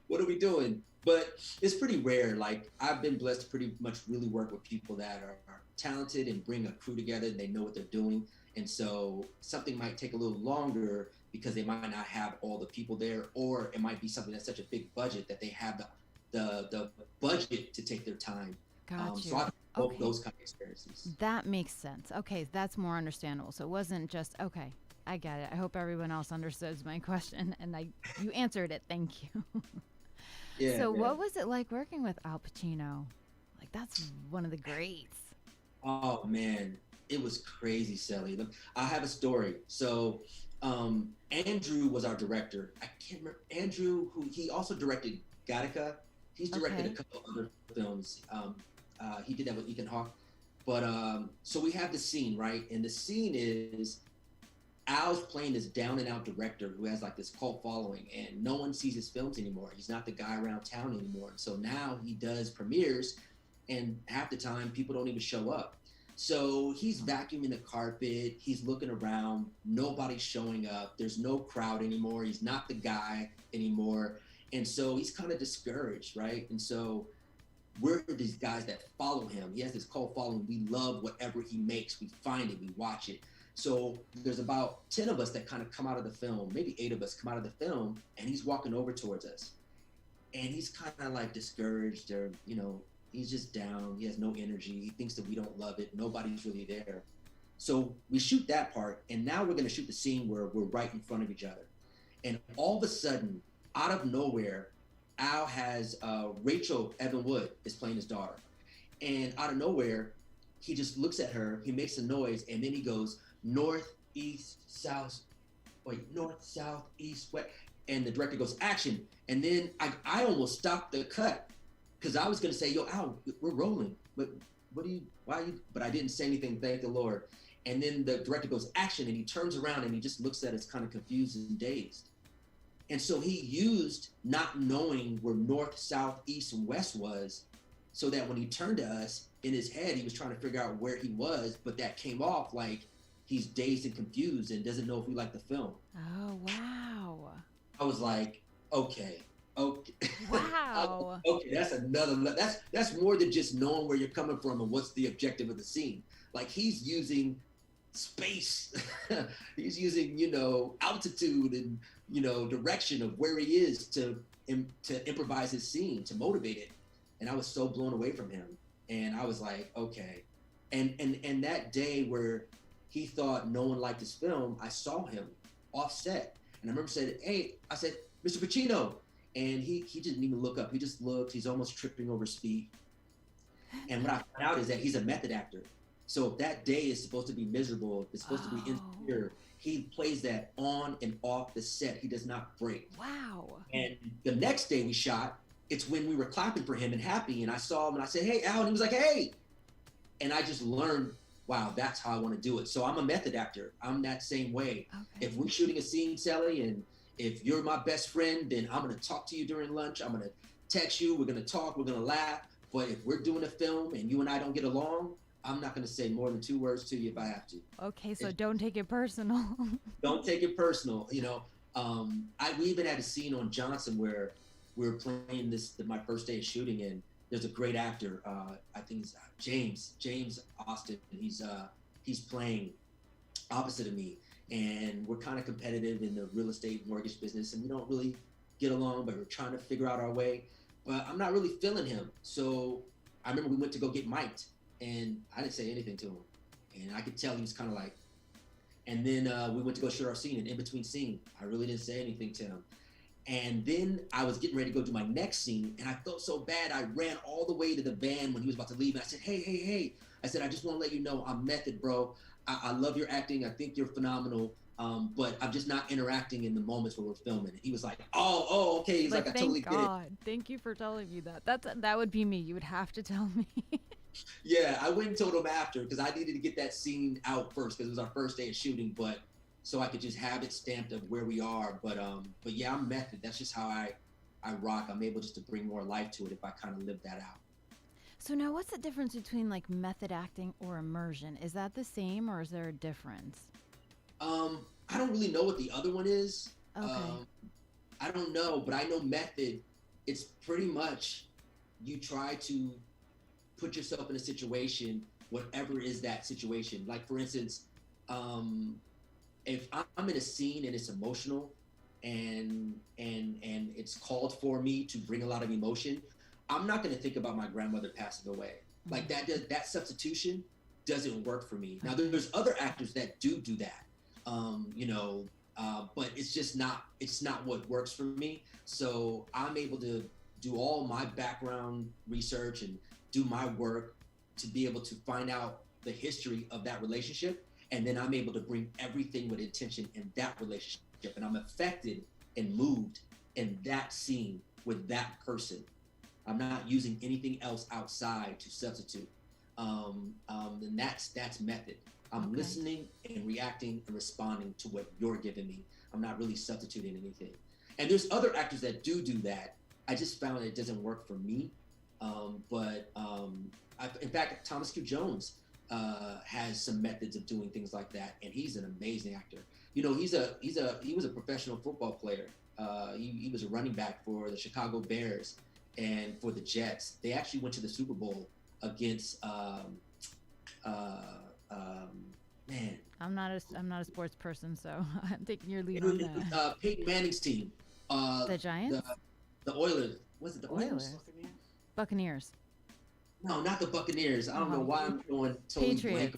what are we doing? But it's pretty rare. Like, I've been blessed to pretty much really work with people that are talented and bring a crew together and they know what they're doing. And so something might take a little longer because they might not have all the people there, or it might be something that's such a big budget that they have the budget to take their time. Got you. So I've both Okay. those kind of experiences. That makes sense. Okay, that's more understandable. So it wasn't just okay. I get it. I hope everyone else understands my question, and you answered it. Thank you. Yeah. So yeah. what was it like working with Al Pacino? Like, that's one of the greats. Oh man, it was crazy, Sally. Look, I have a story. So Andrew was our director. I can't remember Andrew, who he also directed Gattaca. He's directed Okay. a couple other films. He did that with Ethan Hawke. But so we have the scene, right? And the scene is Al's playing this down and out director who has like this cult following, and no one sees his films anymore. He's not the guy around town anymore. And so now he does premieres, and half the time people don't even show up. So he's vacuuming the carpet, he's looking around, nobody's showing up, there's no crowd anymore, he's not the guy anymore. And so he's kind of discouraged, right? And so we're these guys that follow him. He has this cult following. We love whatever he makes. We find it, we watch it. So there's about 10 of us that kind of come out of the film, maybe 8 of us come out of the film, and he's walking over towards us. And he's kind of like discouraged, or, he's just down. He has no energy. He thinks that we don't love it. Nobody's really there. So we shoot that part, and now we're going to shoot the scene where we're right in front of each other. And all of a sudden, out of nowhere, Al has Rachel Evan Wood is playing his daughter. And out of nowhere, he just looks at her, he makes a noise, and then he goes, north, south, east, west. And the director goes, action. And then I almost stopped the cut because I was going to say, yo, Al, we're rolling. But why are you, but I didn't say anything, thank the Lord. And then the director goes, action. And he turns around and he just looks at us kind of confused and dazed. And so he used not knowing where north, south, east, and west was, so that when he turned to us, in his head, he was trying to figure out where he was, but that came off like he's dazed and confused and doesn't know if we like the film. Oh, wow. I was like, okay. Wow. Okay, that's another, that's more than just knowing where you're coming from and what's the objective of the scene. Like, he's using space. He's using, altitude and, direction of where he is to improvise his scene, to motivate it. And I was so blown away from him. And I was like, okay. And that day where he thought no one liked his film, I saw him offset. And I remember saying, hey, I said, Mr. Pacino. And he didn't even look up. He just looked. He's almost tripping over his feet. And what I found out is that he's a method actor. So if that day is supposed to be miserable, it's supposed to be insecure, he plays that on and off the set. He does not break. Wow. And the next day we shot, it's when we were clapping for him and happy, and I saw him and I said, hey, Al, and he was like, hey. And I just learned, wow, that's how I want to do it. So I'm a method actor. I'm that same way. Okay. If we're shooting a scene, Sally, and if you're my best friend, then I'm going to talk to you during lunch. I'm going to text you. We're going to talk. We're going to laugh. But if we're doing a film and you and I don't get along, I'm not going to say more than 2 words to you if I have to. Okay, so don't take it personal. Don't take it personal. We even had a scene on Johnson where we were playing my first day of shooting, and there's a great actor. I think it's James Austin. He's playing opposite of me, and we're kind of competitive in the real estate mortgage business, and we don't really get along, but we're trying to figure out our way. But I'm not really feeling him. So I remember we went to go get mic'd, and I didn't say anything to him. And I could tell he was kind of like, and then we went to go shoot our scene, and in between scene, I really didn't say anything to him. And then I was getting ready to go do my next scene, and I felt so bad. I ran all the way to the van when he was about to leave, and I said, hey. I said, I just want to let you know I'm Method, bro. I love your acting. I think you're phenomenal. But I'm just not interacting in the moments where we're filming. And he was like, oh, okay. He's like I totally get it. Thank God. Thank you for telling me that. That would be me. You would have to tell me. Yeah, I went and told him after because I needed to get that scene out first because it was our first day of shooting, but so I could just have it stamped of where we are. But yeah, I'm Method. That's just how I rock. I'm able just to bring more life to it if I kind of live that out. So now what's the difference between like method acting or immersion? Is that the same or is there a difference? I don't really know what the other one is. Okay. I don't know, but I know method. It's pretty much you try to put yourself in a situation, whatever is that situation. Like for instance, if I'm in a scene and it's emotional, and it's called for me to bring a lot of emotion, I'm not going to think about my grandmother passing away. Like that substitution doesn't work for me. Now there's other actors that do that. But it's not what works for me. So I'm able to do all my background research and do my work to be able to find out the history of that relationship. And then I'm able to bring everything with intention in that relationship. And I'm affected and moved in that scene with that person. I'm not using anything else outside to substitute. And that's method. I'm listening and reacting and responding to what you're giving me. I'm not really substituting anything. And there's other actors that do that. I just found it doesn't work for me. In fact, Thomas Q. Jones has some methods of doing things like that, and he's an amazing actor. He was a professional football player. He was a running back for the Chicago Bears and for the Jets. They actually went to the Super Bowl against man. I'm not a sports person, so I'm taking your lead on that. It was Peyton Manning's team. The Giants? The Oilers. Was it the Oilers? Buccaneers. No, not the Buccaneers. I don't know why I'm going totally blank.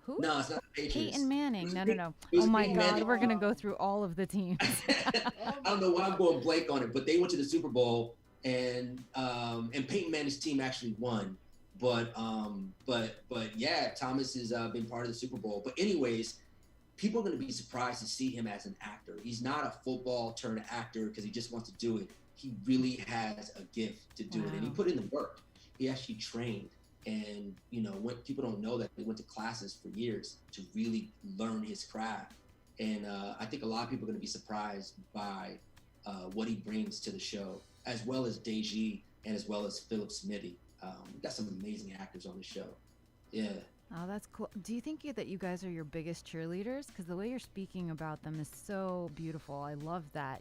Who? No, it's not the Patriots. Peyton Manning. No. Oh my God, Manning. we're gonna go through all of the teams. I don't know why I'm going blank on it, but they went to the Super Bowl, and Peyton Manning's team actually won. But yeah, Thomas has been part of the Super Bowl. But anyways, people are going to be surprised to see him as an actor. He's not a football turned actor because he just wants to do it. He really has a gift to do it, and he put in the work. He actually trained, and when people don't know that, he went to classes for years to really learn his craft. And I think a lot of people are going to be surprised by what he brings to the show, as well as Deji and as well as Philip Smithy. We've got some amazing actors on the show. Yeah. Oh, that's cool. Do you think that you guys are your biggest cheerleaders? Because the way you're speaking about them is so beautiful. I love that.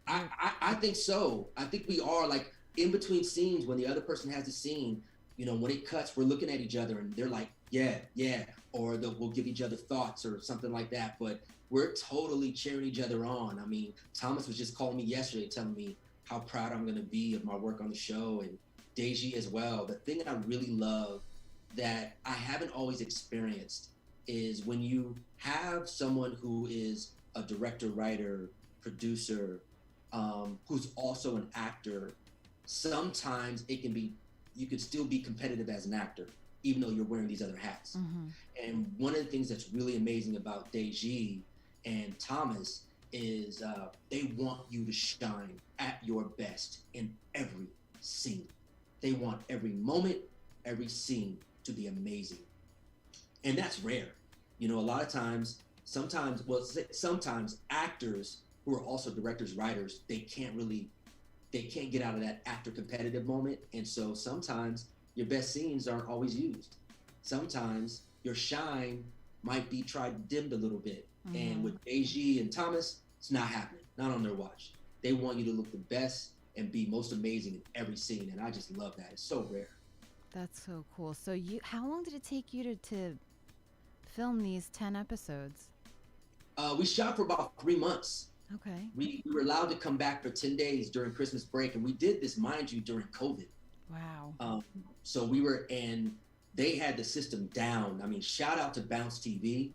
I think so. I think we are, like, in between scenes when the other person has the scene, when it cuts, we're looking at each other and they're like, yeah, or we'll give each other thoughts or something like that. But we're totally cheering each other on. I mean, Thomas was just calling me yesterday telling me how proud I'm going to be of my work on the show, and Deji as well. The thing that I really love that I haven't always experienced is when you have someone who is a director, writer, producer, who's also an actor. Sometimes you could still be competitive as an actor, even though you're wearing these other hats. Mm-hmm. And one of the things that's really amazing about Deji and Thomas is they want you to shine at your best in every scene. They want every moment, every scene to be amazing. And that's rare. A lot of times, sometimes actors who are also directors, writers, they can't get out of that actor competitive moment. And so sometimes your best scenes aren't always used. Sometimes your shine might be tried dimmed a little bit. Mm-hmm. And with Deji and Thomas, it's not happening, not on their watch. They want you to look the best and be most amazing in every scene. And I just love that. It's so rare. That's so cool. So how long did it take you to film these 10 episodes? We shot for about 3 months. Okay. We were allowed to come back for 10 days during Christmas break, and we did this, mind you, during COVID. Wow. So we were, and they had the system down. I mean, shout out to Bounce TV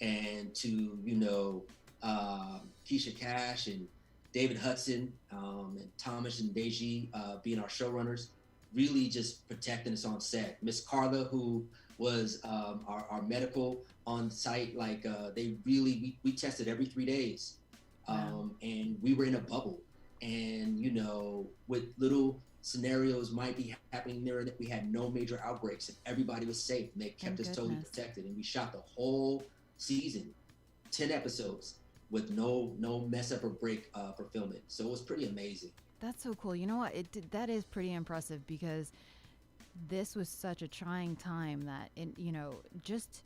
and to, Keisha Cash and David Hudson, and Thomas and Deji, being our showrunners, really just protecting us on set. Miss Carla, who was our medical on site, like we tested every 3 days. Wow. And we were in a bubble. And, with little scenarios might be happening there, that we had no major outbreaks and everybody was safe, and they kept us totally protected. And we shot the whole season, 10 episodes, with no mess up or break for filming. So it was pretty amazing. That's so cool. You know what? That is pretty impressive, because this was such a trying time that, just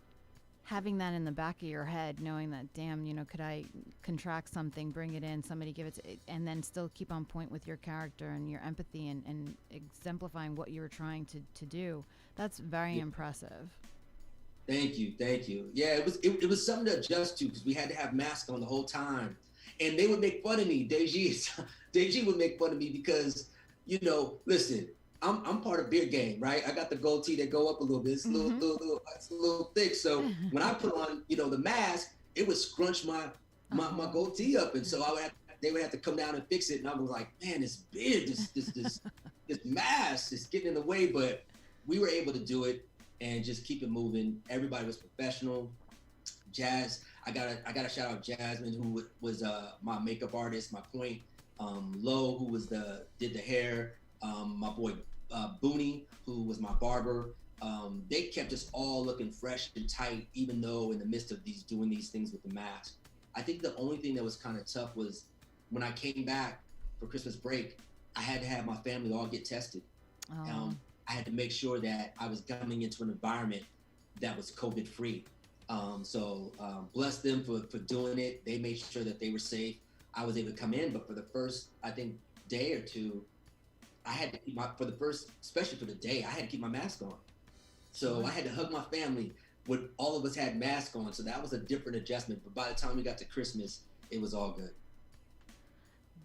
having that in the back of your head, knowing that, damn, could I contract something, bring it in, somebody give it to, and then still keep on point with your character and your empathy and exemplifying what you were trying to do. That's very impressive. Thank you. Yeah, it was something to adjust to, because we had to have masks on the whole time. And they would make fun of me. Deji would make fun of me because, listen, I'm part of beer game, right? I got the goatee that go up a little bit. It's it's a little thick. So when I put on, the mask, it would scrunch my goatee up, and so they would have to come down and fix it. And I was like, man, this beard, this mask is getting in the way. But we were able to do it and just keep it moving. Everybody was professional. Jazz, I gotta shout out Jasmine, who was my makeup artist, my point. Lo, who did the hair. My boy Booney, who was my barber. They kept us all looking fresh and tight, even though in the midst of doing these things with the mask. I think the only thing that was kind of tough was when I came back for Christmas break, I had to have my family all get tested. I had to make sure that I was coming into an environment that was COVID free. So bless them for doing it. They made sure that they were safe. I was able to come in, but for the first, I think, day or two, I had to keep especially for the day, I had to keep my mask on. So I had to hug my family when all of us had masks on. So that was a different adjustment. But by the time we got to Christmas, it was all good.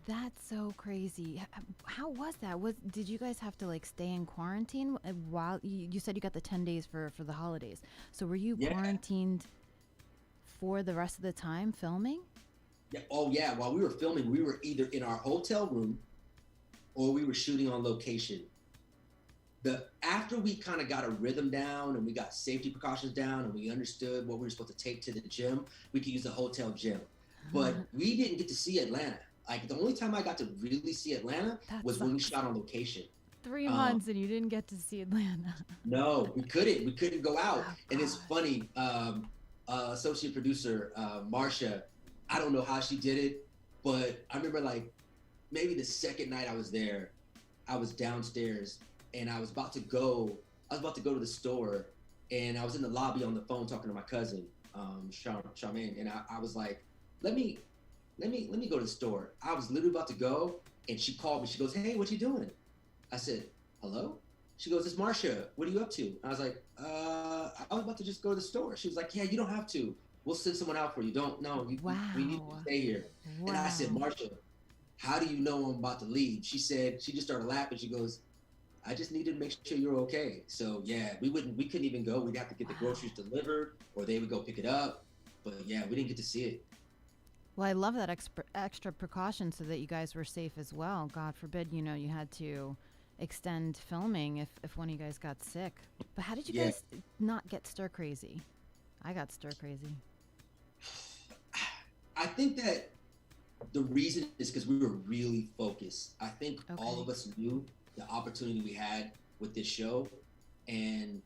That's so crazy. How was that? Did you guys have to stay in quarantine while you said you got the 10 days for the holidays? So were you quarantined for the rest of the time filming? Yeah. Oh yeah. While we were filming, we were either in our hotel room or we were shooting on location. After we kind of got a rhythm down and we got safety precautions down and we understood what we were supposed to take to the gym, we could use the hotel gym. But we didn't get to see Atlanta. Like, the only time I got to really see Atlanta was when we shot on location. 3 months and you didn't get to see Atlanta. No, we couldn't go out. And it's funny, associate producer Marsha, I don't know how she did it, but I remember maybe the second night I was there, I was downstairs and I was about to go to the store, and I was in the lobby on the phone talking to my cousin, Charmaine, and I was like, let me go to the store. I was literally about to go, and she called me. She goes, hey, what you doing? I said, hello? She goes, it's Marsha. What are you up to? I was like, I was about to just go to the store. She was like, yeah, you don't have to. We'll send someone out for you. We need to stay here. Wow. And I said, Marsha, how do you know I'm about to leave? She just started laughing. She goes, I just needed to make sure you're okay. So yeah, we couldn't even go. We'd have to get the groceries delivered, or they would go pick it up. But yeah, we didn't get to see it. Well, I love that extra precaution so that you guys were safe as well. God forbid, you had to extend filming if one of you guys got sick. But how did you guys not get stir crazy? I got stir crazy. I think that the reason is because we were really focused. I think all of us knew the opportunity we had with this show. And,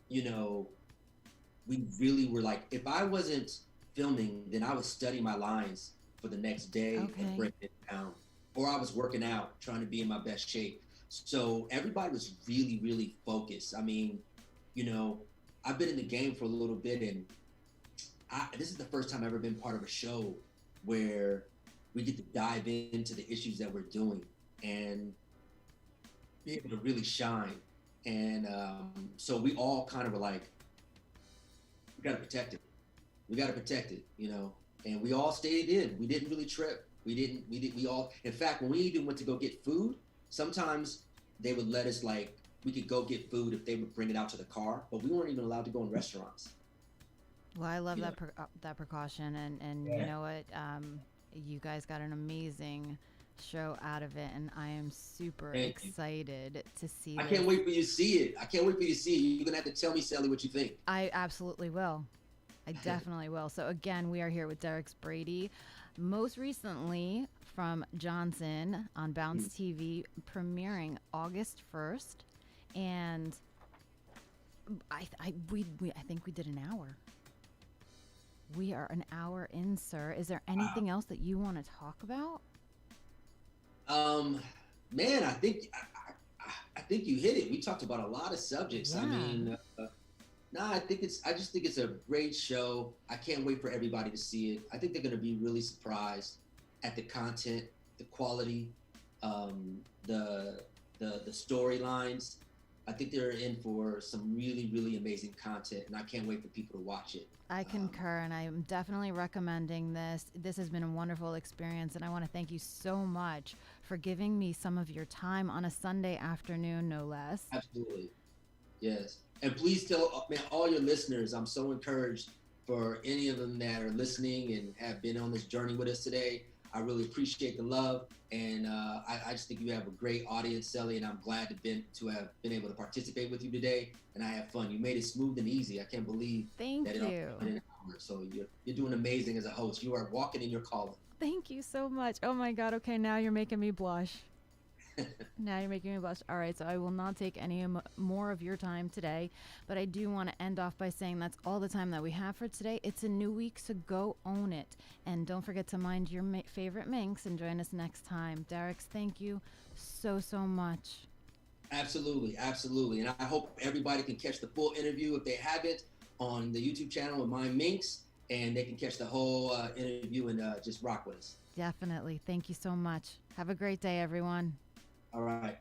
we really were like, if I wasn't filming, then I was studying my lines for the next day and breaking it down. Or I was working out, trying to be in my best shape. So everybody was really, really focused. I mean, I've been in the game for a little bit, and this is the first time I've ever been part of a show where we get to dive into the issues that we're doing and be able to really shine. And so we all kind of were like, we got to protect it. We got to protect it, and we all stayed in. We didn't really trip. We all, in fact, when we even went to go get food, sometimes they would let us, like, we could go get food if they would bring it out to the car, but we weren't even allowed to go in restaurants. Well, I love You know? that precaution, and Yeah. you know what? You guys got an amazing show out of it, and I am super Thank you. excited to see I this. can't wait for you to see it. I can't wait for you to see it. You're gonna have to tell me, Sally, what you think. I absolutely will. I definitely will. So again, we are here with Derrex Brady, most recently from Johnson on Bounce TV, premiering August 1st, and I think we did an hour. We are an hour in, sir. Is there anything else that you want to talk about? Man, I think you hit it. We talked about a lot of subjects. Yeah. I mean, no, I just think it's a great show. I can't wait for everybody to see it. I think they're going to be really surprised at the content, the quality, the storylines. I think they're in for some really, really amazing content, and I can't wait for people to watch it. I concur, and I'm definitely recommending this. This has been a wonderful experience, and I want to thank you so much for giving me some of your time on a Sunday afternoon, no less. Absolutely. Yes. And please tell, man, all your listeners, I'm so encouraged for any of them that are listening and have been on this journey with us today. I really appreciate the love, and I just think you have a great audience, Sally, and I'm glad to have been able to participate with you today, and I have fun. You made it smooth and easy. I can't believe Thank that you. it all went an hour. So you're doing amazing as a host. You are walking in your calling. Thank you so much. Oh my God. Okay, now you're making me blush. Now you're making me blush. All right, so I will not take any more of your time today, but I do want to end off by saying that's all the time that we have for today. It's a new week, so go own it. And don't forget to mind your favorite minx and join us next time. Derrex, thank you so much. Absolutely, absolutely. And I hope everybody can catch the full interview if they haven't on the YouTube channel of Mindminx, and they can catch the whole interview and just rock with us. Definitely. Thank you so much. Have a great day, everyone. All right.